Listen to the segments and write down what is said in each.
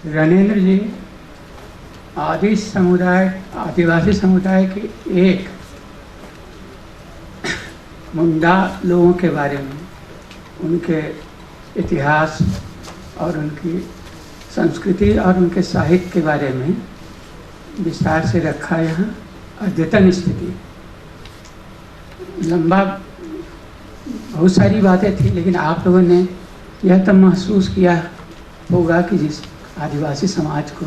रणेंद्र जी आदिवासी समुदाय के एक मुंडा लोगों के बारे में, उनके इतिहास और उनकी संस्कृति और उनके साहित्य के बारे में विस्तार से रखा। यहाँ अद्यतन स्थिति लंबा बहुत सारी बातें थी, लेकिन आप लोगों ने यह तो महसूस किया होगा कि जिस आदिवासी समाज को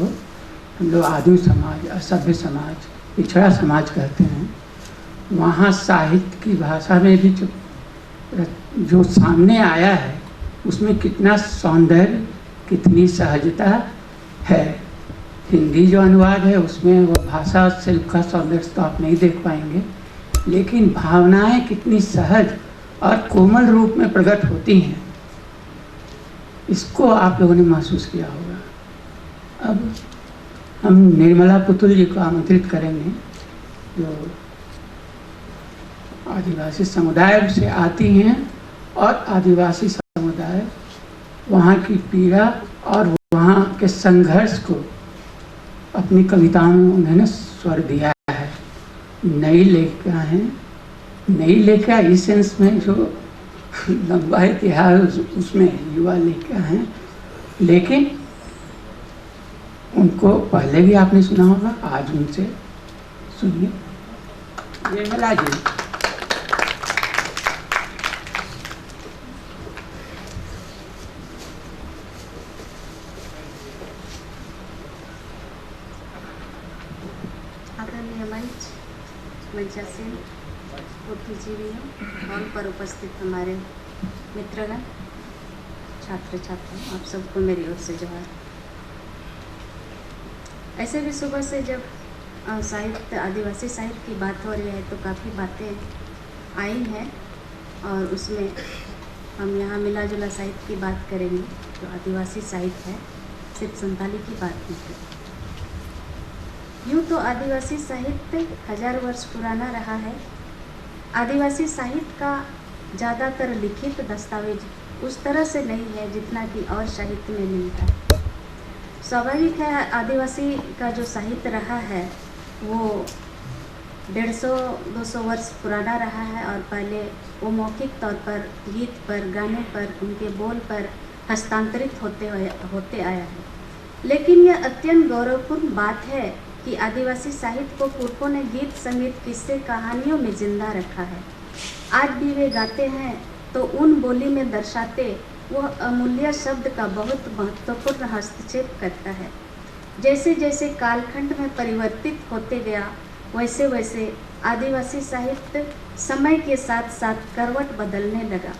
हम लोग आदिम समाज, असभ्य समाज, पिछड़ा समाज कहते हैं, वहाँ साहित्य की भाषा में भी जो सामने आया है उसमें कितना सौंदर्य, कितनी सहजता है। हिंदी जो अनुवाद है उसमें वो भाषा शिल्प का सौंदर्य तो आप नहीं देख पाएंगे, लेकिन भावनाएं कितनी सहज और कोमल रूप में प्रकट होती हैं, इसको आप लोगों ने महसूस किया होगा। अब हम निर्मला पुतुल जी को आमंत्रित करेंगे, जो आदिवासी समुदाय से आती हैं और आदिवासी समुदाय वहाँ की पीड़ा और वहाँ के संघर्ष को अपनी कविताओं में उन्होंने स्वर दिया है। नई लेखिका हैं, नई लेखिका इस सेंस में जो लंबा इतिहास उसमें युवा लेखिका हैं, लेकिन उनको पहले भी आपने सुना होगा, आज उनसे सुनिए। निर्मला जी। मंचासीन, बुद्धिजीवियों और पर उपस्थित हमारे मित्रगण, छात्र छात्राओं, आप सबको मेरी ओर से जोहार। ऐसे भी सुबह से जब साहित्य, आदिवासी साहित्य की बात हो रही है तो काफ़ी बातें आई हैं, और उसमें हम यहाँ मिला जुला साहित्य की बात करेंगे। जो आदिवासी साहित्य है, सिर्फ संताली की बात नहीं करेंगे। यूँ तो आदिवासी साहित्य 1000 वर्ष पुराना रहा है। आदिवासी साहित्य का ज़्यादातर लिखित दस्तावेज उस तरह से नहीं है जितना कि और साहित्य में मिलता है। स्वाभाविक है, आदिवासी का जो साहित्य रहा है वो 150-200 वर्ष पुराना रहा है, और पहले वो मौखिक तौर पर गीत पर, गाने पर, उनके बोल पर हस्तांतरित होते आया है। लेकिन यह अत्यंत गौरवपूर्ण बात है कि आदिवासी साहित्य को पुरखों ने गीत, संगीत, किस्से, कहानियों में जिंदा रखा है। आज भी वे गाते हैं तो उन बोली में दर्शाते वह अमूल्य शब्द का बहुत महत्वपूर्ण हस्तक्षेप करता है। जैसे जैसे कालखंड में परिवर्तित होते गया, वैसे वैसे आदिवासी साहित्य समय के साथ साथ करवट बदलने लगा।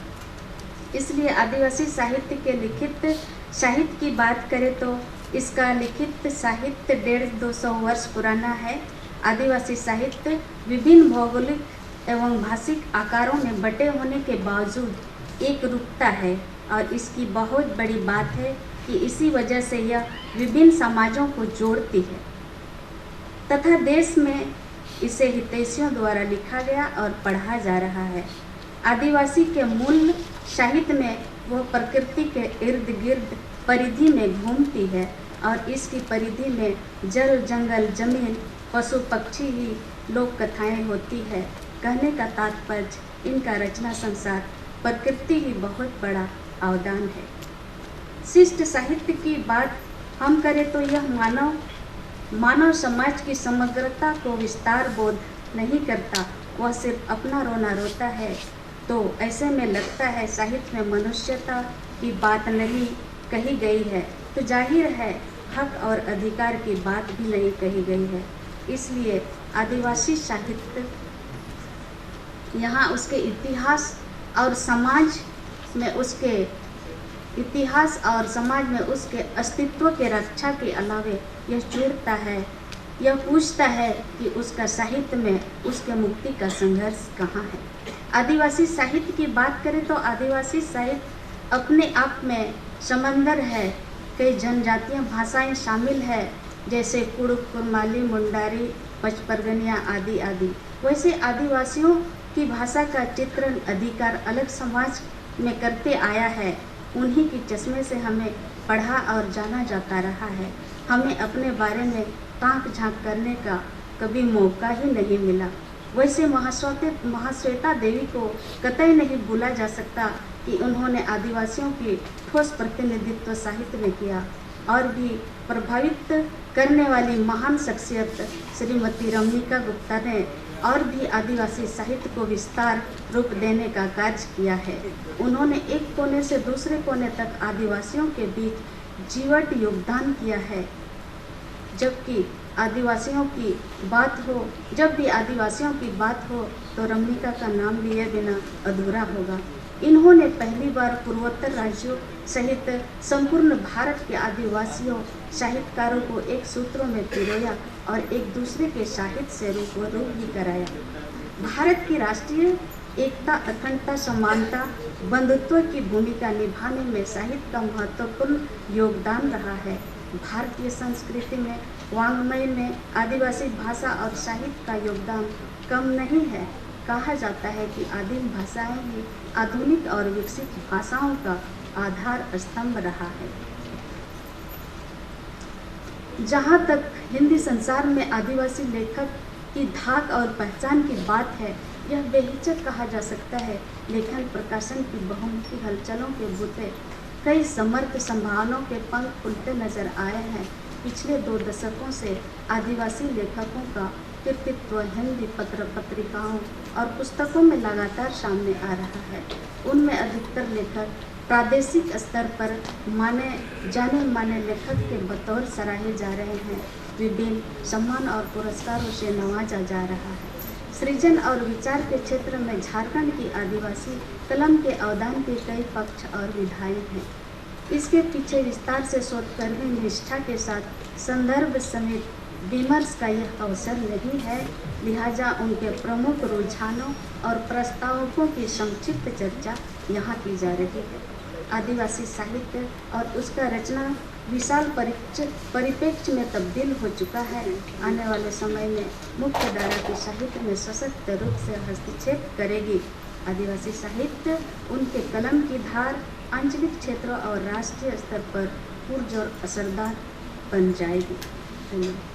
इसलिए आदिवासी साहित्य के लिखित साहित्य की बात करें तो इसका लिखित साहित्य 150-200 वर्ष पुराना है। आदिवासी साहित्य विभिन्न भौगोलिक एवं भाषिक आकारों में बटे होने के बावजूद एक रूपता है, और इसकी बहुत बड़ी बात है कि इसी वजह से यह विभिन्न समाजों को जोड़ती है तथा देश में इसे हितैषियों द्वारा लिखा गया और पढ़ा जा रहा है। आदिवासी के मूल साहित्य में वह प्रकृति के इर्द गिर्द परिधि में घूमती है, और इसकी परिधि में जल, जंगल, जमीन, पशु, पक्षी ही लोक कथाएँ होती है। कहने का तात्पर्य इनका रचना संसार, प्रकृति ही बहुत बड़ा अवदान है। शिष्ट साहित्य की बात हम करें तो यह मानव समाज की समग्रता को विस्तार बोध नहीं करता, वह सिर्फ अपना रोना रोता है। तो ऐसे में लगता है साहित्य में मनुष्यता की बात नहीं कही गई है, तो जाहिर है हक और अधिकार की बात भी नहीं कही गई है। इसलिए आदिवासी साहित्य यहाँ उसके इतिहास और समाज में उसके अस्तित्व के रक्षा के अलावे यह जोड़ता है, यह पूछता है कि उसका साहित्य में उसके मुक्ति का संघर्ष कहाँ है। आदिवासी साहित्य की बात करें तो आदिवासी साहित्य अपने आप में समंदर है। कई जनजातियाँ, भाषाएं शामिल है, जैसे कुड़ुक, कुरमाली, मुंडारी, पचपरगनिया आदि आदि। वैसे आदिवासियों की भाषा का चित्रण अधिकार अलग समाज में करते आया है, उन्हीं के चश्मे से हमें पढ़ा और जाना जाता रहा है। हमें अपने बारे में ताक झांक करने का कभी मौका ही नहीं मिला। वैसे महाश्वेता देवी को कतई नहीं भूला जा सकता कि उन्होंने आदिवासियों की ठोस प्रतिनिधित्व साहित्य में किया। और भी प्रभावित करने वाली महान शख्सियत श्रीमती रमणिका गुप्ता ने और भी आदिवासी साहित्य को विस्तार रूप देने का कार्य किया है। उन्होंने एक कोने से दूसरे कोने तक आदिवासियों के बीच जीवट योगदान किया है। जब भी आदिवासियों की बात हो तो रमणिका का नाम लिए बिना अधूरा होगा। इन्होंने पहली बार पूर्वोत्तर राज्यों सहित संपूर्ण भारत के आदिवासियों साहित्यकारों को एक सूत्रों में पिरोया और एक दूसरे के साहित्य से रूबरू भी कराया। भारत की राष्ट्रीय एकता, अखंडता, समानता, बंधुत्व की भूमिका निभाने में साहित्य का महत्वपूर्ण योगदान रहा है। भारतीय संस्कृति में, वाङ्मय में आदिवासी भाषा और साहित्य का योगदान कम नहीं है। कहा जाता है कि आदिम भाषाएं ही आधुनिक और विकसित भाषाओं का आधार स्तंभ रहा है। जहाँ तक हिंदी संसार में आदिवासी लेखक की धाक और पहचान की बात है, यह बेहिचक कहा जा सकता है। लेखन प्रकाशन की बहुमुखी हलचलों के बूते कई समर्थ संभावनाओं के पंख खुलते नजर आए हैं। पिछले 2 दशकों से आदिवासी लेखकों का कृतित्व हिंदी पत्र पत्रिकाओं और पुस्तकों में लगातार सामने आ रहा है। उनमें अधिकतर लेखक प्रादेशिक स्तर पर जाने माने लेखक के बतौर सराहे जा रहे हैं। विभिन्न सम्मान और पुरस्कारों से नवाजा जा रहा है। सृजन और विचार के क्षेत्र में झारखंड की आदिवासी कलम के अवदान के कई पक्ष और विधायक हैं। इसके पीछे विस्तार से शोधकर्मी निष्ठा के साथ संदर्भ समेत विमर्श का यह अवसर नहीं है। लिहाजा उनके प्रमुख रुझानों और प्रस्तावकों की संक्षिप्त चर्चा यहाँ की जा रही है। आदिवासी साहित्य और उसका रचना विशाल परिप्रेक्ष्य में तब्दील हो चुका है। आने वाले समय में मुख्य धारा के साहित्य में सशक्त रूप से हस्तक्षेप करेगी। आदिवासी साहित्य उनके कलम की धार आंचलिक क्षेत्रों और राष्ट्रीय स्तर पर पुरजोर असरदार बन जाएगी। धन्यवाद।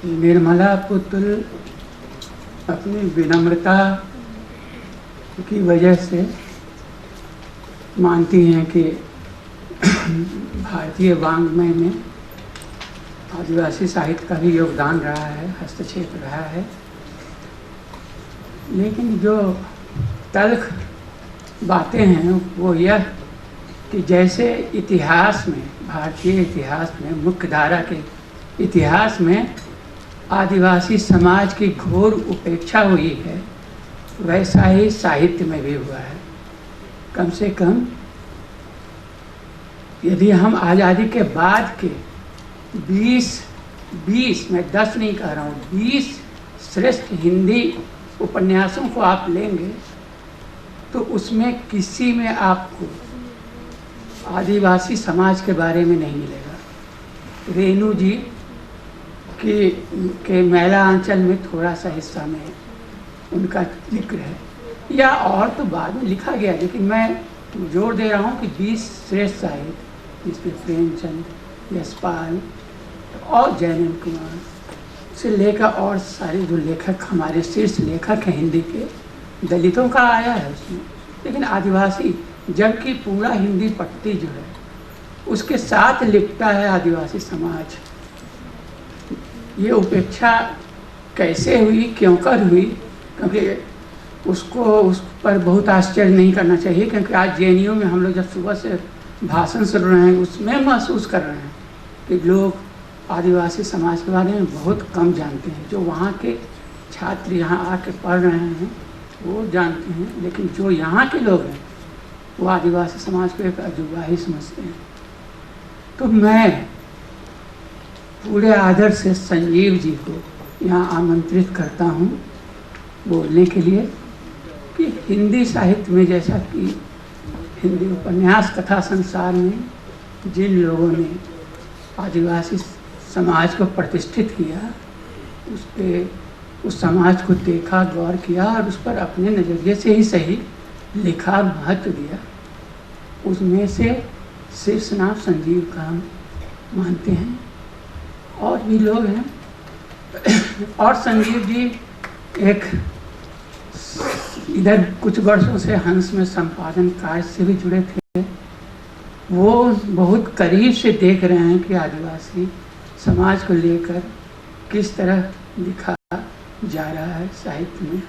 निर्मला पुतुल अपनी विनम्रता की वजह से मानती हैं कि भारतीय वाङ्मय में आदिवासी साहित्य का भी योगदान रहा है, हस्तक्षेप रहा है। लेकिन जो तल्ख बातें हैं वो यह कि जैसे इतिहास में, भारतीय इतिहास में, मुख्य धारा के इतिहास में आदिवासी समाज की घोर उपेक्षा हुई है, वैसा ही साहित्य में भी हुआ है। कम से कम यदि हम आज़ादी के बाद के 20 मैं 10 नहीं कह रहा हूँ, 20 श्रेष्ठ हिंदी उपन्यासों को आप लेंगे तो उसमें किसी में आपको आदिवासी समाज के बारे में नहीं मिलेगा। रेणु जी के मैला अंचल में थोड़ा सा हिस्सा में उनका जिक्र है, या और तो बाद में लिखा गया, लेकिन मैं जोर दे रहा हूँ कि 20 श्रेष्ठ साहित्य जिसमें प्रेमचंद, यशपाल और जैनब कुमार से लेकर और सारे जो लेखक हमारे शीर्ष लेखक हैं हिंदी के, दलितों का आया है उसमें, लेकिन आदिवासी, जबकि पूरा हिंदी पट्टी जो है उसके साथ लिपटा है आदिवासी समाज। ये उपेक्षा कैसे हुई, क्यों कर हुई? क्योंकि उस पर बहुत आश्चर्य नहीं करना चाहिए, क्योंकि आज जेएनयू में हम लोग जब सुबह से भाषण सुन रहे हैं उसमें महसूस कर रहे हैं कि लोग आदिवासी समाज के बारे में बहुत कम जानते हैं। जो वहाँ के छात्र यहाँ आके पढ़ रहे हैं वो जानते हैं, लेकिन जो यहाँ के लोग हैं वो आदिवासी समाज को एक अजूबा ही समझते हैं। तो मैं पूरे आदर से संजीव जी को यहाँ आमंत्रित करता हूँ बोलने के लिए कि हिंदी साहित्य में, जैसा कि हिंदी उपन्यास कथा संसार में जिन लोगों ने आदिवासी समाज को प्रतिष्ठित किया, उस समाज को देखा, गौर किया और उस पर अपने नज़रिए से ही सही लिखा, महत्व दिया, उसमें से शीर्ष नाम संजीव का हम मानते हैं। और भी लोग हैं और संजीव जी एक इधर कुछ वर्षों से हंस में संपादन कार्य से भी जुड़े थे। वो बहुत करीब से देख रहे हैं कि आदिवासी समाज को लेकर किस तरह लिखा जा रहा है साहित्य में,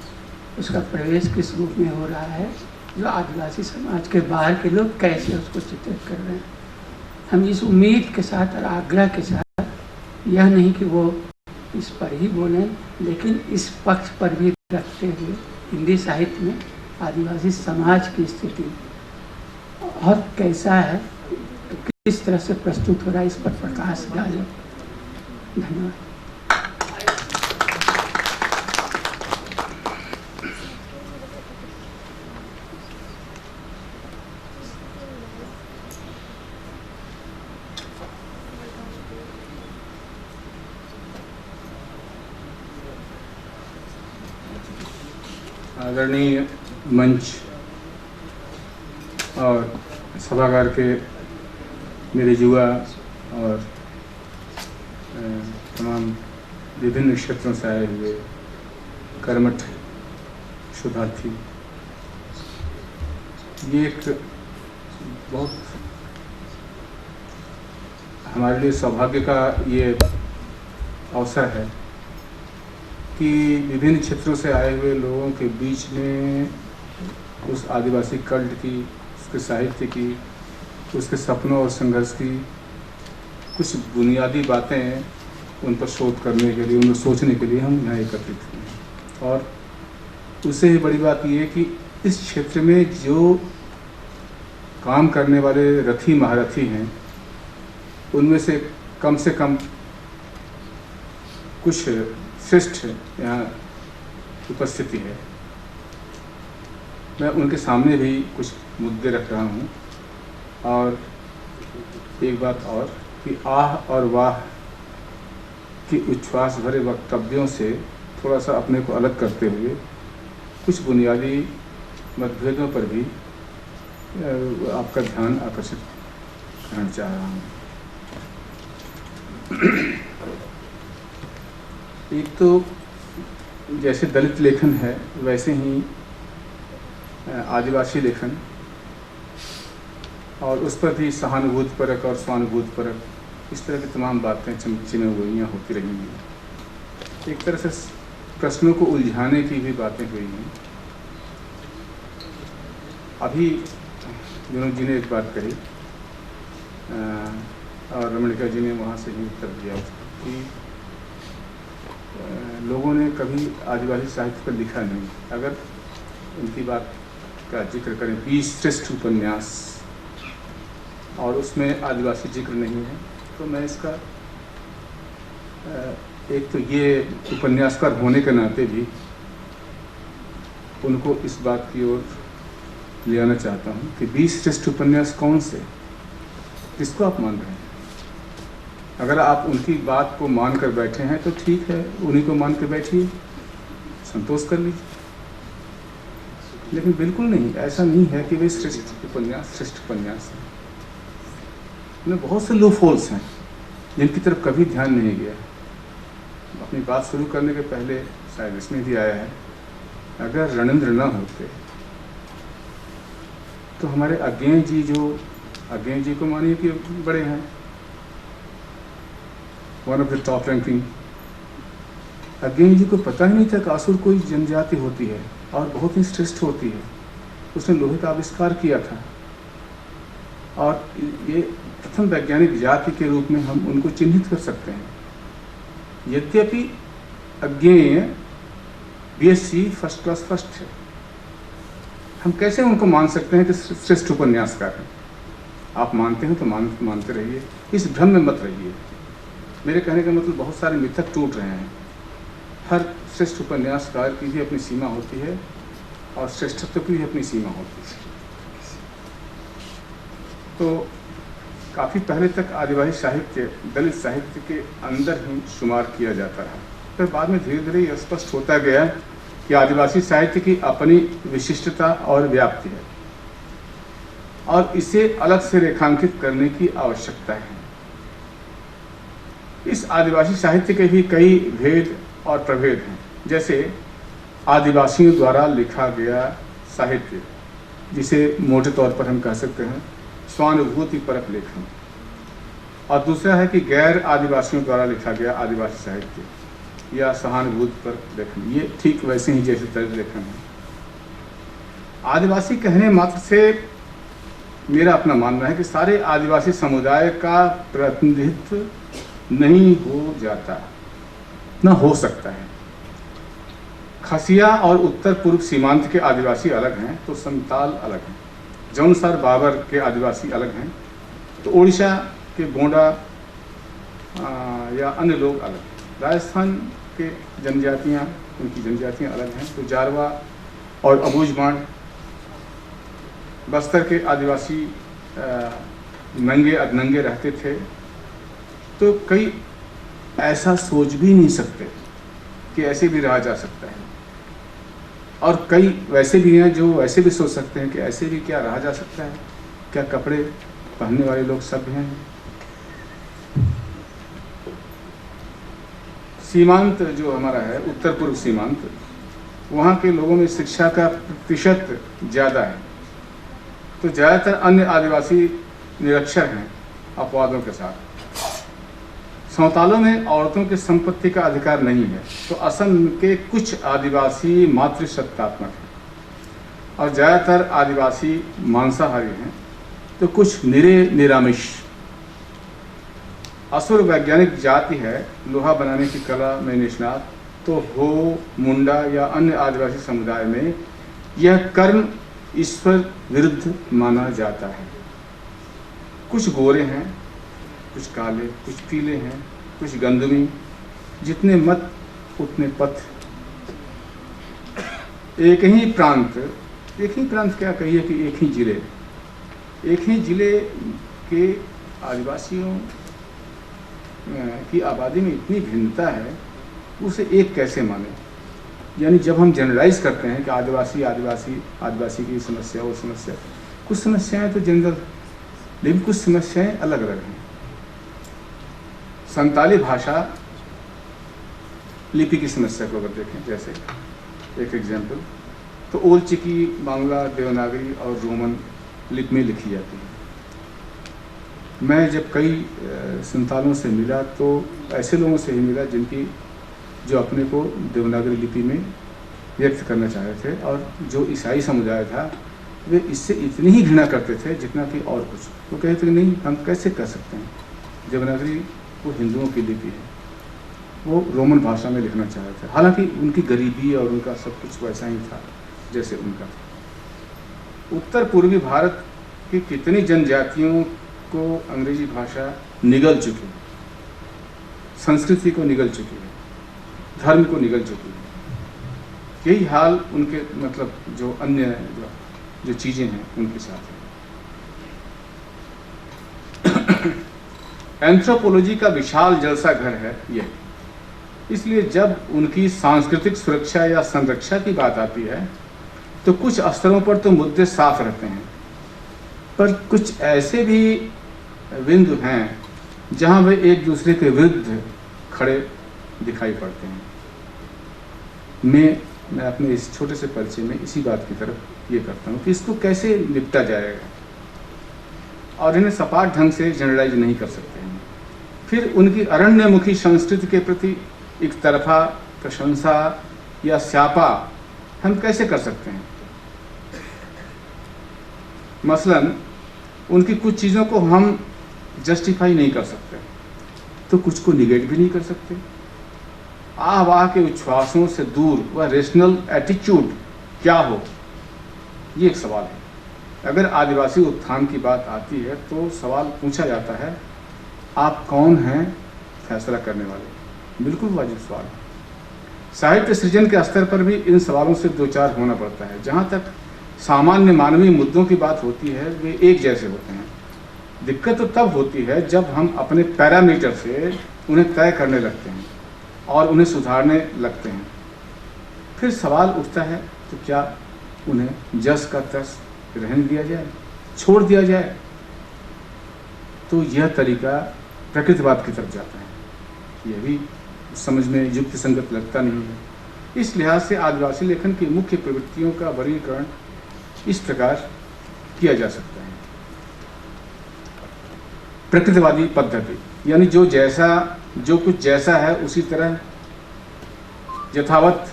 उसका प्रवेश किस रूप में हो रहा है, जो आदिवासी समाज के बाहर के लोग कैसे उसको चित्रित कर रहे हैं। हम इस उम्मीद के साथ और आग्रह के साथ, यह नहीं कि वो इस पर ही बोलें, लेकिन इस पक्ष पर भी रखते हुए हिंदी साहित्य में आदिवासी समाज की स्थिति और कैसा है, तो किस तरह से प्रस्तुत हो रहा है, इस पर प्रकाश डालें। धन्यवाद। आदरणीय मंच और सभागार के मेरे युवा और तमाम विभिन्न क्षेत्रों से आए हुए कर्मठ शोधार्थी, ये एक बहुत हमारे लिए सौभाग्य का ये अवसर है कि विभिन्न क्षेत्रों से आए हुए लोगों के बीच में उस आदिवासी कल्ट की, उसके साहित्य की, उसके सपनों और संघर्ष की कुछ बुनियादी बातें, उन पर शोध करने के लिए, उन पर सोचने के लिए हम यहाँ एकत्रित हुए। और उससे ही बड़ी बात ये है कि इस क्षेत्र में जो काम करने वाले रथी महारथी हैं, उनमें से कम कुछ श्रेष्ठ यहाँ उपस्थिति है। मैं उनके सामने भी कुछ मुद्दे रख रहा हूँ। और एक बात और कि आह और वाह की उच्छ्वास भरे वक्तव्यों से थोड़ा सा अपने को अलग करते हुए कुछ बुनियादी मतभेदों पर भी आपका ध्यान आकर्षित करना चाह रहा हूँ। एक तो जैसे दलित लेखन है, वैसे ही आदिवासी लेखन, और उस पर भी सहानुभूतिपरक और स्वानुभूतिपरक इस तरह की तमाम बातें चिन्ह होती रहेंगी। एक तरह से प्रश्नों को उलझाने की भी बातें हुई हैं। अभी विनोद जी ने एक बात कही और रमणिका जी ने वहाँ से ही उत्तर दिया कि लोगों ने कभी आदिवासी साहित्य पर लिखा नहीं। अगर उनकी बात का जिक्र करें, 20 श्रेष्ठ उपन्यास, और उसमें आदिवासी जिक्र नहीं है, तो मैं इसका एक तो ये उपन्यासकार होने के नाते भी उनको इस बात की ओर ले आना चाहता हूँ कि 20 श्रेष्ठ उपन्यास कौन से, किसको आप मान रहे हैं? अगर आप उनकी बात को मान कर बैठे हैं तो ठीक है, उन्हीं को मान कर बैठिए, संतोष कर लीजिए। लेकिन बिल्कुल नहीं, ऐसा नहीं है कि वे श्रेष्ठ उपन्यास हैं। उनमें बहुत से लूप होल्स हैं जिनकी तरफ कभी ध्यान नहीं गया। अपनी बात शुरू करने के पहले शायद इसमें भी आया है, अगर रणेंद्र न होते तो हमारे अज्ञेय जी को मानिए कि बड़े हैं, one of the top ranking. Agyeya ji को पता ही नहीं था कि असुर कोई जनजाति होती है और बहुत ही श्रेष्ठ होती है। उसने लोहे का आविष्कार किया था और ये प्रथम वैज्ञानिक जाति के रूप में हम उनको चिन्हित कर सकते हैं। यद्यपि अज्ञेय BSc फर्स्ट क्लास फर्स्ट है, हम कैसे उनको मान सकते हैं कि श्रेष्ठ उपन्यासकार हैं? आप मानते हैं तो मानते रहिए, इस भ्रम में मत रहिए। मेरे कहने का मतलब बहुत सारे मिथक टूट रहे हैं। हर श्रेष्ठ उपन्यासकार की भी अपनी सीमा होती है और श्रेष्ठत्व की भी अपनी सीमा होती है। तो काफ़ी पहले तक आदिवासी साहित्य दलित साहित्य के अंदर ही शुमार किया जाता है। फिर बाद में धीरे धीरे यह स्पष्ट होता गया कि आदिवासी साहित्य की अपनी विशिष्टता और व्याप्ति है और इसे अलग से रेखांकित करने की आवश्यकता है। इस आदिवासी साहित्य के भी कई भेद और प्रभेद हैं, जैसे आदिवासियों द्वारा लिखा गया साहित्य, जिसे मोटे तौर पर हम कह सकते हैं स्वानुभूति परक लेखन, और दूसरा है कि गैर आदिवासियों द्वारा लिखा गया आदिवासी साहित्य या सहानुभूति परक लेखन। ये ठीक वैसे ही जैसे तर्ज लेखन है। आदिवासी कहने मात्र से मेरा अपना मानना है कि सारे आदिवासी समुदाय का प्रतिनिधित्व नहीं हो जाता, न हो सकता है। खसिया और उत्तर पूर्व सीमांत के आदिवासी अलग हैं तो संताल अलग हैं, जौनसार बाबर के आदिवासी अलग हैं तो ओडिशा के गोंडा या अन्य लोग अलग हैं। राजस्थान के जनजातियाँ, उनकी जनजातियाँ अलग हैं तो जारवा और अबूझमाड़। बस्तर के आदिवासी नंगे अधनंगे रहते थे तो कई ऐसा सोच भी नहीं सकते कि ऐसे भी रहा जा सकता है, और कई वैसे भी हैं जो ऐसे भी सोच सकते हैं कि ऐसे भी क्या रहा जा सकता है, क्या कपड़े पहनने वाले लोग सभ्य हैं। सीमांत जो हमारा है उत्तर पूर्व सीमांत, वहाँ के लोगों में शिक्षा का प्रतिशत ज़्यादा है तो ज़्यादातर अन्य आदिवासी निरक्षर हैं अपवादों के साथ। संतालों में औरतों की संपत्ति का अधिकार नहीं है तो असम के कुछ आदिवासी मातृसत्तात्मक हैं और ज़्यादातर आदिवासी मांसाहारी हैं तो कुछ निरामिष। असुर वैज्ञानिक जाति है, लोहा बनाने की कला में निष्णात, तो हो, मुंडा या अन्य आदिवासी समुदाय में यह कर्म ईश्वर विरुद्ध माना जाता है। कुछ गोरे हैं, कुछ काले, कुछ पीले हैं, कुछ गंदमी। जितने मत उतने पथ। एक ही प्रांत क्या कहिए कि एक ही जिले के आदिवासियों की आबादी में इतनी भिन्नता है, उसे एक कैसे माने। यानी जब हम जनरलाइज करते हैं कि आदिवासी की समस्या वो समस्या, कुछ समस्याएं तो जनरल, लेकिन कुछ समस्याएं अलग अलग हैं। संताली भाषा लिपि की समस्या को अगर देखें, जैसे एक एग्जाम्पल, तो ओल चिकी बांग्ला, देवनागरी और रोमन लिपि में लिखी जाती है। मैं जब कई संतालों से मिला तो ऐसे लोगों से ही मिला जो अपने को देवनागरी लिपि में व्यक्त करना चाहते थे, और जो ईसाई समुदाय था वे इससे इतनी ही घृणा करते थे जितना कि और कुछ। वो कहते थे नहीं, हम कैसे कर सकते हैं, देवनागरी वो हिंदुओं की लिपि है। वो रोमन भाषा में लिखना चाहते थे, हालांकि उनकी गरीबी और उनका सब कुछ वैसा ही था जैसे उनका था। उत्तर पूर्वी भारत की कितनी जनजातियों को अंग्रेजी भाषा निगल चुकी है, संस्कृति को निगल चुकी है, धर्म को निगल चुकी है। यही हाल उनके मतलब जो अन्य जो चीज़ें हैं उनके साथ है। एंथ्रोपोलॉजी का विशाल जलसा घर है यह, इसलिए जब उनकी सांस्कृतिक सुरक्षा या संरक्षा की बात आती है तो कुछ स्तरों पर तो मुद्दे साफ रहते हैं, पर कुछ ऐसे भी बिंदु हैं जहां वे एक दूसरे के विरुद्ध खड़े दिखाई पड़ते हैं। मैं अपने इस छोटे से परिचय में इसी बात की तरफ ये करता हूँ कि इसको कैसे निपटा जाएगा, और इन्हें सपाट ढंग से जनरलाइज नहीं कर सकते हैं। फिर उनकी अरण्यमुखी संस्कृति के प्रति एक तरफा प्रशंसा या स्यापा हम कैसे कर सकते हैं। मसलन उनकी कुछ चीज़ों को हम जस्टिफाई नहीं कर सकते तो कुछ को निगेट भी नहीं कर सकते। आह वाह के उच्छ्वासों से दूर वह रेशनल एटीट्यूड क्या हो, ये एक सवाल है। अगर आदिवासी उत्थान की बात आती है तो सवाल पूछा जाता है, आप कौन हैं फैसला करने वाले। बिल्कुल वाजिब सवाल है। साहित्य सृजन के स्तर पर भी इन सवालों से दो चार होना पड़ता है। जहाँ तक सामान्य मानवीय मुद्दों की बात होती है वे एक जैसे होते हैं, दिक्कत तो तब होती है जब हम अपने पैरामीटर से उन्हें तय करने लगते हैं और उन्हें सुधारने लगते हैं। फिर सवाल उठता है तो क्या उन्हें जस का तस रहने दिया जाए, छोड़ दिया जाए? तो यह तरीका प्रकृतिवाद की तरफ जाता है। यह भी समझ में युक्ति संगत लगता नहीं है। इस लिहाज से आदिवासी लेखन की मुख्य प्रवृत्तियों का वर्गीकरण इस प्रकार किया जा सकता है। प्रकृतिवादी पद्धति, यानी जो कुछ जैसा है उसी तरह यथावत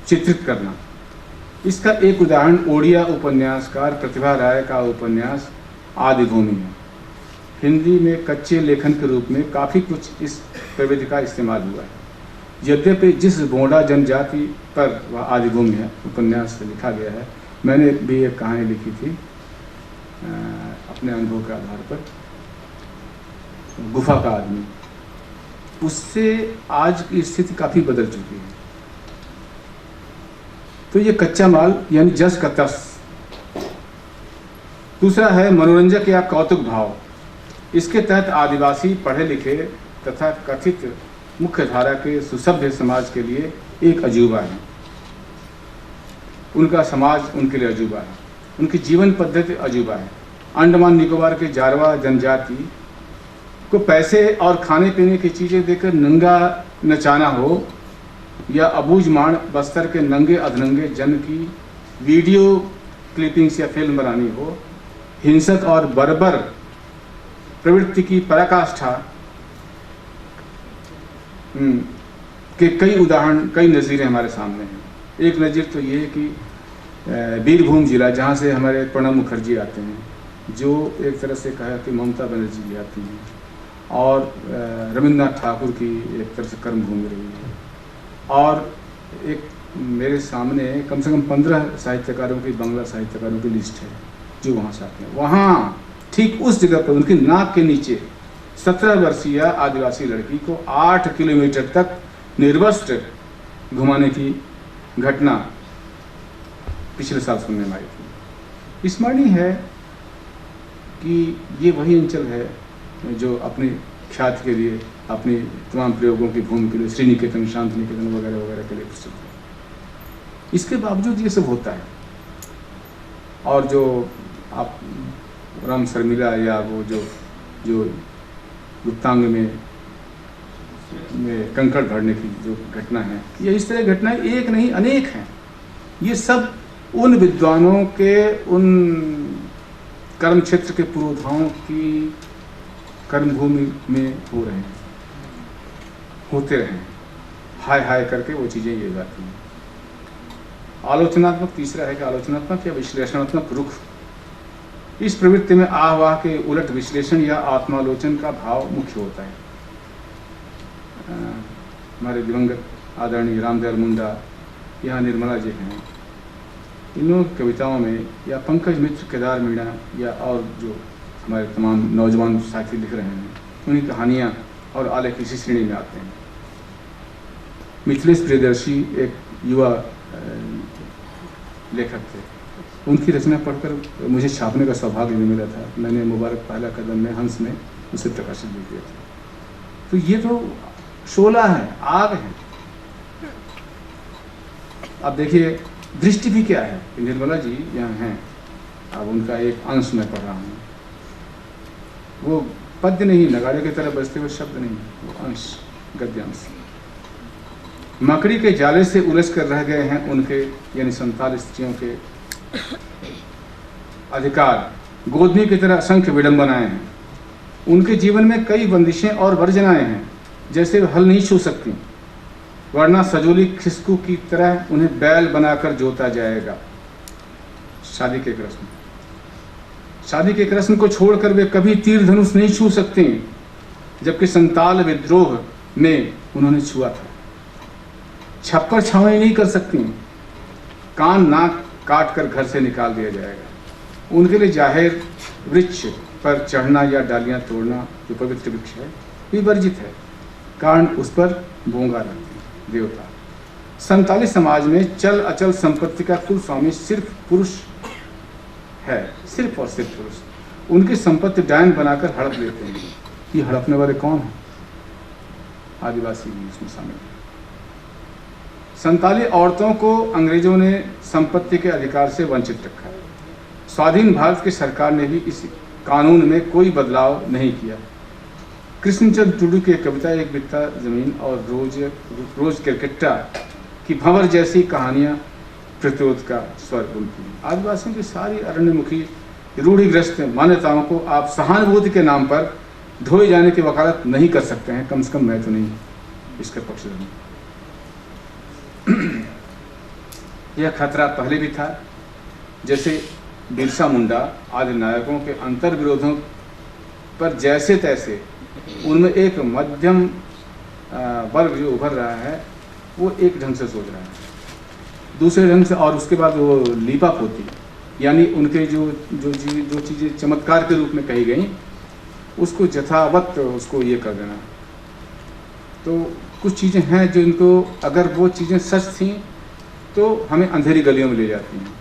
चित्रित करना। इसका एक उदाहरण ओडिया उपन्यासकार प्रतिभा राय का उपन्यास आदिभूमि है। हिंदी में कच्चे लेखन के रूप में काफ़ी कुछ इस प्रविधि का इस्तेमाल हुआ है। यद्यपि जिस बोंडा जनजाति पर वह आदिभूमि है उपन्यास से लिखा गया है, मैंने भी एक कहानी लिखी थी अपने अनुभव के आधार पर, गुफा का आदमी। उससे आज की स्थिति काफ़ी बदल चुकी है। तो ये कच्चा माल यानी जस का तस। दूसरा है मनोरंजक या कौतुक भाव। इसके तहत आदिवासी पढ़े लिखे तथा कथित मुख्य धारा के सुसभ्य समाज के लिए एक अजूबा है। उनका समाज उनके लिए अजूबा है, उनकी जीवन पद्धति अजूबा है। अंडमान निकोबार के जारवा जनजाति को पैसे और खाने पीने की चीज़ें देकर नंगा नचाना हो, या अबूझमाण बस्तर के नंगे अधनंगे जन की वीडियो क्लिपिंग्स या फिल्म बनानी हो, हिंसक और बर्बर प्रवृत्ति की पराकाष्ठा के कई उदाहरण, कई नज़ीरें हमारे सामने हैं। एक नज़ीर तो ये है कि बीरभूम जिला, जहाँ से हमारे प्रणब मुखर्जी आते हैं, जो एक तरह से कहा कि ममता बनर्जी भी आती हैं, और रविन्द्रनाथ ठाकुर की एक तरह से कर्मभूमि रही है। और एक मेरे सामने कम से कम 15 साहित्यकारों की, बांग्ला साहित्यकारों की लिस्ट है जो वहाँ से आते हैं। वहाँ ठीक उस जगह पर उनकी नाक के नीचे 17 वर्षीय आदिवासी लड़की को 8 किलोमीटर तक निर्वस्त्र घुमाने की घटना पिछले साल सुनने में आई थी। स्मरणीय है कि ये वही अंचल है जो अपनी ख्याति के लिए, अपनी तमाम प्रयोगों की भूमि के लिए, श्री निकेतन, शांति निकेतन वगैरह वगैरह के लिए प्रसिद्ध है। इसके बावजूद ये सब होता है। और जो आप राम शर्मिला या वो जो गुप्तांग में कंकड़ भरने की जो घटना है, ये इस तरह घटनाएं एक नहीं अनेक हैं। ये सब उन विद्वानों के, उन कर्म क्षेत्र के पुरोधाओं की कर्मभूमि में हो रहे हैं, होते रहे, हाय हाय करके वो चीज़ें ये जाती हैं। आलोचनात्मक, तीसरा है कि आलोचनात्मक या विश्लेषणात्मक रुख। इस प्रवृत्ति में आह वाह के उलट विश्लेषण या आत्मालोचन का भाव मुख्य होता है। हमारे दिवंगत आदरणीय रामदयाल मुंडा, यहाँ निर्मला जी हैं, इन कविताओं में, या पंकज मित्र, केदार मीणा, या और जो हमारे तमाम नौजवान साथी लिख रहे हैं, उनकी कहानियाँ और आलेख इसी श्रेणी में आते हैं। मिथिलेश प्रियदर्शी एक युवा लेखक थे। उनकी रचना पढ़कर मुझे छापने का सौभाग्य भी मिला था। मैंने मुबारक पहला कदम में हंस में उसे प्रकाशित भी किया था। तो ये तो शोला है, आग है। अब देखिए दृष्टि भी क्या है। निर्मला जी यहाँ हैं, अब उनका एक अंश मैं पढ़ रहा हूँ। वो पद्य नहीं, नगाड़े की तरह बजते हुए शब्द नहीं, वो अंश, गद्यांश। मकड़ी के जाले से उलझ कर रह गए हैं उनके, यानी संताल स्त्रियों के अधिकार। गोदनी की तरह असंख्य विडंबनाएं हैं। उनके जीवन में कई बंदिशें और वर्जनाएं हैं, जैसे वे हल नहीं छू सकती, वरना सजोली खिसकू की तरह उन्हें बैल बनाकर जोता जाएगा। शादी के रस्म, शादी के रस्म को छोड़कर वे कभी तीर धनुष नहीं छू सकती, जबकि संताल विद्रोह में उन्होंने छुआ था। छप्पर छावनी नहीं कर सकती, कान नाक काट कर घर से निकाल दिया जाएगा। उनके लिए जाहिर वृक्ष पर चढ़ना या डालियां तोड़ना, जो पवित्र वृक्ष है, विवर्जित है, कारण उस पर बोंगा रखते हैं देवता। संताली समाज में चल अचल संपत्ति का कुल स्वामी सिर्फ पुरुष है, सिर्फ और सिर्फ पुरुष। उनकी संपत्ति डायन बनाकर हड़प लेते हैं। ये हड़पने वाले कौन हैं? आदिवासी भी इसमें शामिल है। संताली औरतों को अंग्रेजों ने संपत्ति के अधिकार से वंचित रखा। स्वाधीन भारत की सरकार ने भी इस कानून में कोई बदलाव नहीं किया। कृष्णचंद्र टुडू की कविता एक बित्ता जमीन और रोज क्रिकेटा की भंवर जैसी कहानियां प्रतिरोध का स्वर बुनती हैं। आदिवासियों की सारी अरण्यमुखी रूढ़िग्रस्त मान्यताओं को आप सहानुभूति के नाम पर ढोए जाने की वकालत नहीं कर सकते हैं। कम से कम मैं तो नहीं इसके पक्षधर हूं। यह खतरा पहले भी था। जैसे बिरसा मुंडा आदि नायकों के अंतर विरोधों पर जैसे तैसे उनमें एक मध्यम वर्ग जो उभर रहा है वो एक ढंग से सोच रहा है, दूसरे ढंग से। और उसके बाद वो लीपा पोती, यानी उनके जो चीज़ें चमत्कार के रूप में कही गई उसको यथावत उसको ये कर देना। तो कुछ चीज़ें हैं जो इनको, अगर वो चीज़ें सच थीं तो हमें अंधेरी गलियों में ले जाती हैं,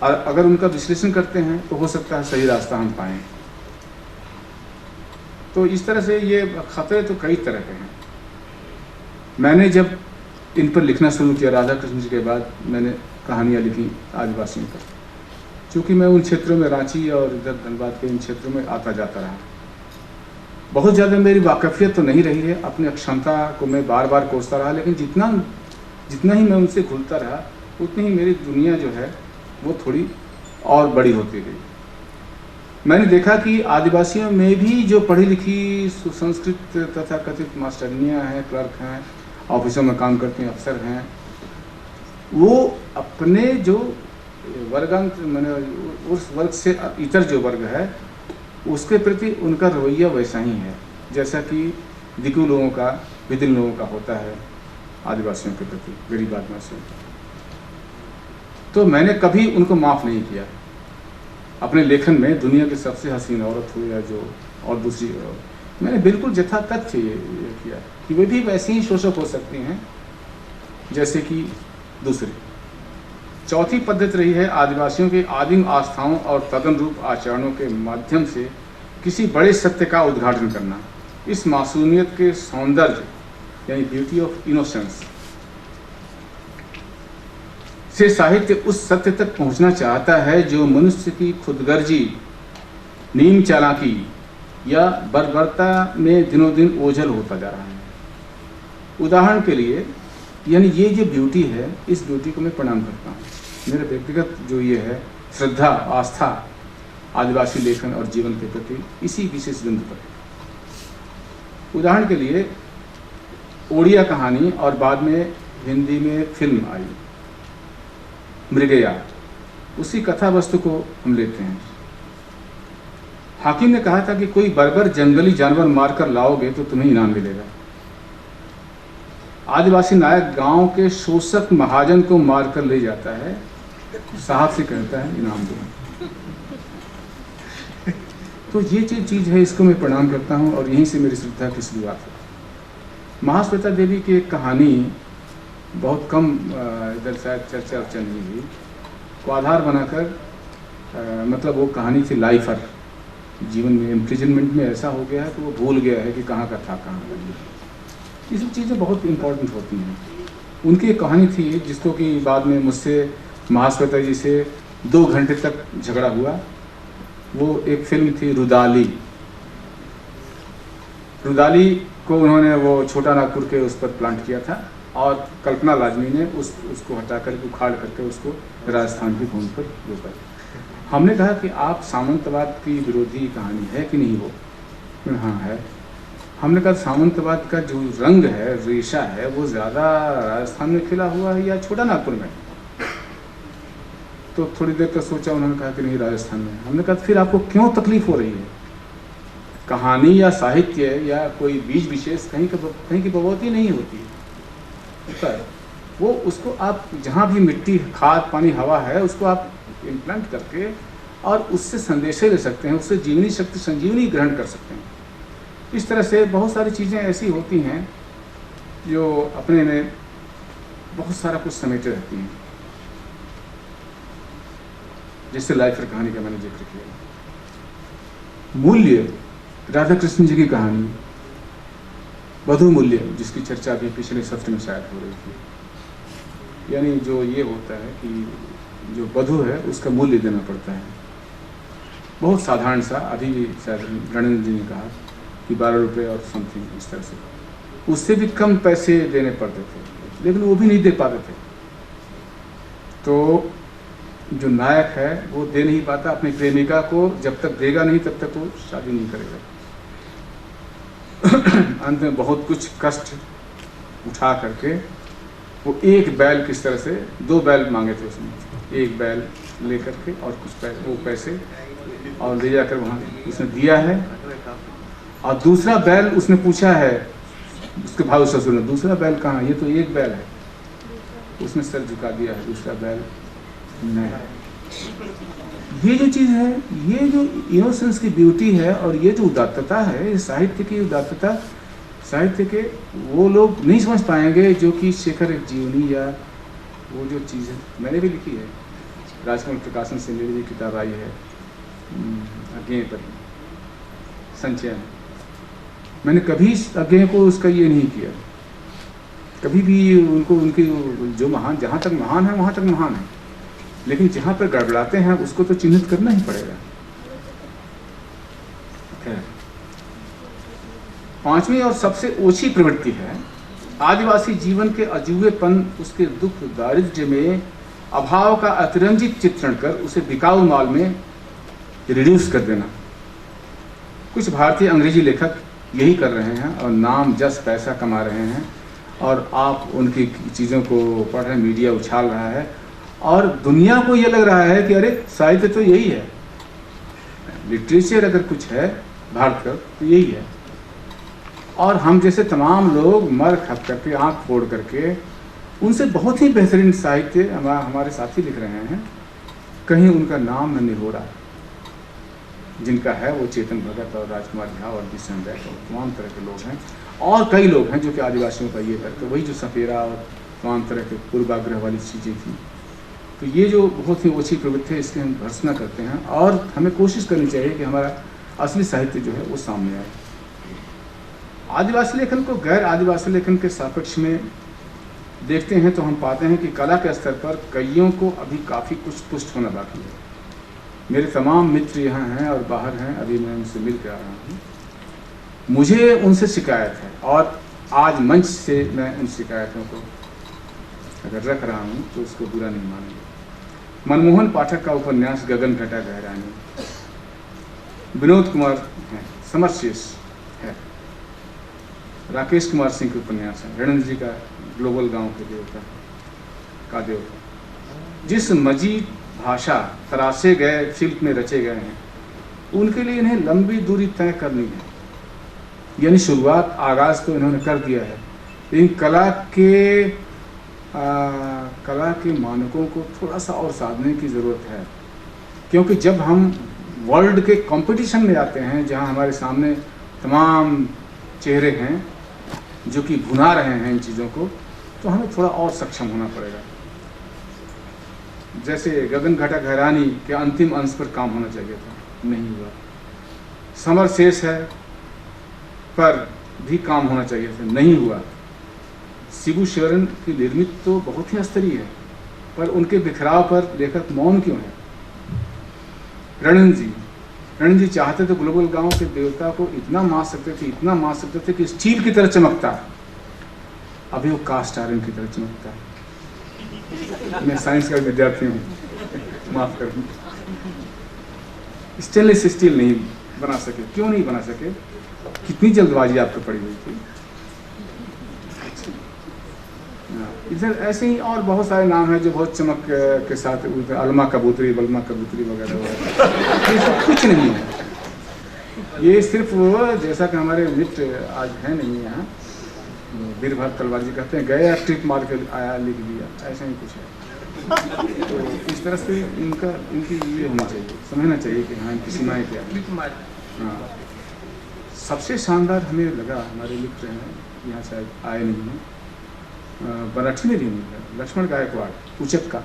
और अगर उनका विश्लेषण करते हैं तो हो सकता है सही रास्ता हम पाएँ। तो इस तरह से ये खतरे तो कई तरह के हैं। मैंने जब इन पर लिखना शुरू किया राधा कृष्ण जी के बाद, मैंने कहानियाँ लिखी आदिवासियों पर, क्योंकि मैं उन क्षेत्रों में, रांची और इधर धनबाद के इन क्षेत्रों में आता जाता रहा। बहुत ज़्यादा मेरी वाकफियत तो नहीं रही है, अपनी अक्षमता को मैं बार बार कोसता रहा, लेकिन जितना ही मैं उनसे घुलता रहा उतनी ही मेरी दुनिया जो है वो थोड़ी और बड़ी होती गई। मैंने देखा कि आदिवासियों में भी जो पढ़ी लिखी सुसंस्कृत तथा कथित मास्टरनियाँ हैं, क्लर्क हैं, ऑफिसों में काम करते हैं, अफसर हैं, वो अपने जो वर्गांत मैंने उस वर्ग से इतर जो वर्ग है उसके प्रति उनका रवैया वैसा ही है जैसा कि दिकू लोगों का, विदिन लोगों का होता है आदिवासियों के प्रति, गरीब आदिवासियों का। तो मैंने कभी उनको माफ़ नहीं किया। अपने लेखन में दुनिया की सबसे हसीन औरत हो या जो और दूसरी, मैंने बिल्कुल यथा तथ्य ये किया कि वे भी वैसे ही शोषक हो सकती हैं जैसे कि दूसरे। चौथी पद्धति रही है आदिवासियों के आदिम आस्थाओं और तदनुरूप आचरणों के माध्यम से किसी बड़े सत्य का उद्घाटन करना। इस मासूमियत के सौंदर्य यानी ब्यूटी ऑफ इनोसेंस से साहित्य उस सत्य तक पहुंचना चाहता है जो मनुष्य की खुदगर्जी, नीम चालाकी या बर्बरता में दिनों दिन ओझल होता जा रहा है। उदाहरण के लिए, यानी ये जो ब्यूटी है, इस ब्यूटी को मैं प्रणाम करता हूँ। मेरे व्यक्तिगत जो ये है श्रद्धा, आस्था आदिवासी लेखन और जीवन के प्रति इसी विशेष बिंदु पर। उदाहरण के लिए, ओडिया कहानी और बाद में हिंदी में फिल्म आई मृगया, उसी कथा वस्तु को हम लेते हैं। हाकिम ने कहा था कि कोई बर्बर जंगली जानवर मारकर लाओगे तो तुम्हें इनाम मिलेगा। आदिवासी नायक गांव के शोषक महाजन को मारकर ले जाता है, साहब से कहता है इनाम दो। तो ये चीज है, इसको मैं प्रणाम करता हूँ और यहीं से मेरी श्रद्धा की शुरुआत है। महाश्वेता देवी की एक कहानी बहुत कम इधर शायद चर्चा नहीं हुई, को आधार बनाकर मतलब वो कहानी थी लाइफर। जीवन में इम्प्रिजनमेंट में ऐसा हो गया है कि वो भूल गया है कि कहाँ का था कहाँ का नहीं। ये सब चीज़ें बहुत इम्पोर्टेंट होती हैं। उनकी एक कहानी थी जिसको कि बाद में मुझसे महाश्वेता जी से 2 घंटे तक झगड़ा हुआ। वो एक फिल्म थी रुदाली। रुदाली को उन्होंने वो छोटा नागपुर के उस पर प्लांट किया था और कल्पना लाजमी ने उसको हटा करके उखाड़ करके उसको राजस्थान की भूमि पर रोका। हमने कहा कि आप सामंतवाद की विरोधी कहानी है कि नहीं? वो हाँ है। हमने कहा सामंतवाद का जो रंग है, रेशा है, वो ज़्यादा राजस्थान में खिला हुआ है या छोटा नागपुर में? तो थोड़ी देर तक सोचा, उन्होंने कहा कि नहीं, राजस्थान में। हमने कहा फिर आपको क्यों तकलीफ हो रही है? कहानी या साहित्य या कोई बीज विशेष कहीं की बवौती नहीं होती है। वो उसको आप जहाँ भी मिट्टी, खाद, पानी, हवा है, उसको आप इम्प्लांट करके और उससे संदेशे ले सकते हैं, उससे जीवनी शक्ति, संजीवनी ग्रहण कर सकते हैं। इस तरह से बहुत सारी चीज़ें ऐसी होती हैं जो अपने में बहुत सारा कुछ समेटे रहती हैं, जैसे लाइफर कहानी का मैंने जिक्र किया। मूल्य, राधा कृष्ण जी की कहानी वधु मूल्य, जिसकी चर्चा भी पिछले सत्र में शायद हो रही थी। यानी जो ये होता है कि जो वधु है उसका मूल्य देना पड़ता है, बहुत साधारण सा, अभी भी शायद रणेंद्र जी ने कहा कि 12 रुपये और समथिंग इस तरह से, उससे भी कम पैसे देने पड़ते थे, लेकिन वो भी नहीं दे पाते थे। तो जो नायक है वो दे नहीं पाता अपनी प्रेमिका को, जब तक देगा नहीं तब तक वो शादी नहीं करेगा। अंत में बहुत कुछ कष्ट उठा करके वो एक बैल, किस तरह से 2 बैल मांगे थे उसने, एक बैल लेकर के और कुछ वो पैसे और ले जाकर वहाँ उसने दिया है, और दूसरा बैल उसने पूछा है उसके भाई ससुर ने, दूसरा बैल कहाँ, ये तो एक बैल है, उसने सर झुका दिया है, दूसरा बैल नहीं। ये जो चीज़ है, ये जो इनोसेंस की ब्यूटी है और ये जो उदात्तता है, साहित्य की उदात्तता, साहित्य के वो लोग नहीं समझ पाएंगे जो कि शेखर एक जीवनी या वो जो चीज़ है मैंने भी लिखी है, राजकमल प्रकाशन से मेरी भी किताब आई है अज्ञेय पर संचय में। मैंने कभी अज्ञेय को उसका ये नहीं किया, कभी भी उनको उनकी जो महान, जहाँ तक महान है वहाँ तक महान है, लेकिन जहाँ पर गड़बड़ाते हैं उसको तो चिन्हित करना ही पड़ेगा। पांचवी और सबसे ओछी प्रवृत्ति है आदिवासी जीवन के अजूबेपन, उसके दुख दारिद्र्य में अभाव का अतिरंजित चित्रण कर उसे बिकाऊ माल में रिड्यूस कर देना। कुछ भारतीय अंग्रेजी लेखक यही कर रहे हैं और नाम जस पैसा कमा रहे हैं, और आप उनकी चीज़ों को पढ़ रहे हैं, मीडिया उछाल रहा है और दुनिया को ये लग रहा है कि अरे साहित्य तो यही है, लिटरेचर अगर कुछ है भारत का तो यही है। और हम जैसे तमाम लोग मर खप करके, आँख फोड़ करके उनसे बहुत ही बेहतरीन साहित्य हमारे साथी लिख रहे हैं, कहीं उनका नाम नहीं हो रहा। जिनका है वो चेतन भगत और राजकुमार झा और विष्णु बैठ और तमाम तरह के लोग हैं, और कई लोग हैं जो कि आदिवासियों का ये करते, वही जो सपेरा और तमाम तरह के पूर्वाग्रह वाली चीज़ें थी। तो ये जो बहुत ही ओछी प्रवृत्ति है, इसकी हम भर्त्सना करते हैं और हमें कोशिश करनी चाहिए कि हमारा असली साहित्य जो है वो सामने आए। आदिवासी लेखन को गैर आदिवासी लेखन के सापेक्ष में देखते हैं तो हम पाते हैं कि कला के स्तर पर कईयों को अभी काफ़ी कुछ पुष्ट होना बाकी है। मेरे तमाम मित्र यहाँ हैं और बाहर हैं, अभी मैं उनसे मिल के आ रहा हूँ, मुझे उनसे शिकायत है और आज मंच से मैं उन शिकायतों को अगर रख रहा हूँ तो उसको बुरा नहीं मानेंगे। मनमोहन पाठक का उपन्यास गगन घटा गहरानी, विनोद कुमार हैं, समरशेष है, राकेश कुमार सिंह के उपन्यास है, रणेंद्र जी का ग्लोबल गांव के देवता का देवता, जिस मजीद भाषा तराशे गए शिल्प में रचे गए हैं, उनके लिए इन्हें लंबी दूरी तय करनी है। यानी शुरुआत, आगाज़ तो इन्होंने कर दिया है, लेकिन कला के मानकों को थोड़ा सा और साधने की ज़रूरत है। क्योंकि जब हम वर्ल्ड के कंपटीशन में आते हैं, जहां हमारे सामने तमाम चेहरे हैं जो कि भुना रहे हैं इन चीज़ों को, तो हमें थोड़ा और सक्षम होना पड़ेगा। जैसे गगन घटा गहरानी के अंतिम अंश पर काम होना चाहिए था, नहीं हुआ। समर शेष है पर भी काम होना चाहिए था, नहीं हुआ। शिबू शरण की निर्मित तो बहुत ही स्तरीय है, पर उनके बिखराव पर लेखक मौन क्यों है? रणेंद्र जी चाहते तो ग्लोबल गांव के देवता को इतना मार सकते थे कि स्टील की तरह चमकता, अभी वो कास्ट आयरन की तरह चमकता है। मैं साइंस का विद्यार्थी हूँ, माफ कर, स्टेनलेस स्टील नहीं बना सके। क्यों नहीं बना सके? कितनी जल्दबाजी आपको पड़ी हुई थी। इधर ऐसे ही और बहुत सारे नाम हैं जो बहुत चमक के साथ, अलमा कबूतरी, बलमा कबूतरी वगैरह, ये सब कुछ नहीं है। ये सिर्फ जैसा कि हमारे मित्र आज हैं नहीं यहाँ, वीरभद्र तलवार जी कहते हैं, गया ट्रिप मार के आया लिख दिया, ऐसा ही कुछ है। तो इस तरह से इनकी ये होना चाहिए, समझना चाहिए कि हाँ इनकी सीमाएँ क्या है। हाँ, सबसे शानदार हमें लगा, हमारे मित्र हैं यहाँ शायद आए नहीं हैं, मराठी में भी मिला, लक्ष्मण गायकवाड़ उचत का,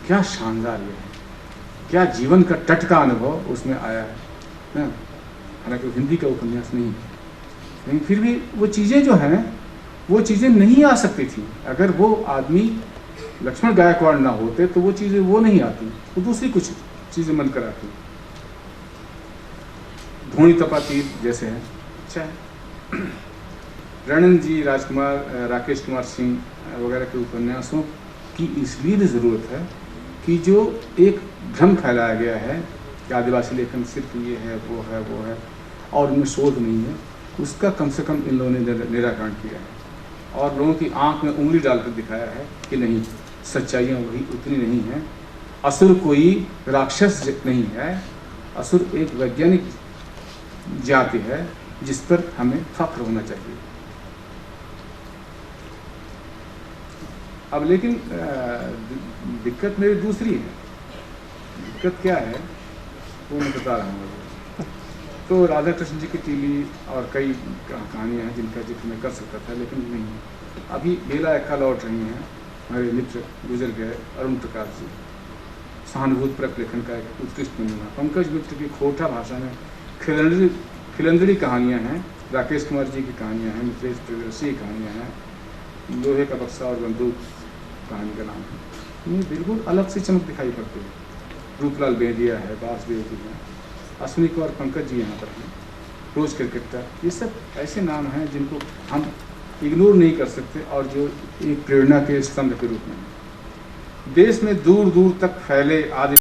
क्या शानदार ये है, क्या जीवन का टटका अनुभव उसमें आया है। ना, हालांकि वो हिंदी का उपन्यास नहीं है, लेकिन फिर भी वो चीज़ें जो हैं वो चीज़ें नहीं आ सकती थी। अगर वो आदमी लक्ष्मण गायकवाड़ ना होते तो वो चीज़ें वो नहीं आती, वो दूसरी कुछ चीज़ें मन कर आती। धोनी तपातीर जैसे है, अच्छा है। रणन जी, राजकुमार, राकेश कुमार सिंह वगैरह के उपन्यासों की इसलिए ज़रूरत है कि जो एक भ्रम फैलाया गया है कि आदिवासी लेखन सिर्फ ये है वो है वो है और उनमें शोध नहीं है, उसका कम से कम इन लोगों ने निराकरण किया है और लोगों की आंख में उंगली डालकर दिखाया है कि नहीं, सच्चाइयाँ वही उतनी नहीं हैं। असुर कोई राक्षस नहीं है, असुर एक वैज्ञानिक जाति है जिस पर हमें फख्र होना चाहिए। अब लेकिन दिक्कत मेरी दूसरी है। दिक्कत क्या है वो मैं बता रहा हूँ। तो राधा कृष्ण जी की टीली और कई कहानियाँ हैं जिनका जिक्र मैं कर सकता था, लेकिन नहीं। अभी बेला एक्का लौट रही हैं, हमारे मित्र गुजर गए अरुण प्रकाश जी, सहानुभूतिपरक लेखन का एक उत्कृष्ट नमूना। पंकज मित्र की खोटा भाषा में खिलंदड़ी कहानियाँ हैं, राकेश कुमार जी की कहानियाँ हैं, मित्रेश प्रियदर्शी की कहानियाँ हैं, लोहे का बक्सा और बंदूक कहानी का नाम है। ये बिल्कुल अलग सी चमक दिखाई पड़ती है। रूपलाल बेदिया है, बासदेव जी हैं, अश्विनी कौर पंकज जी यहाँ पर हैं, रोज क्रिकेटर, ये सब ऐसे नाम हैं जिनको हम इग्नोर नहीं कर सकते और जो एक प्रेरणा के स्तंभ के रूप में देश में दूर दूर तक फैले आदि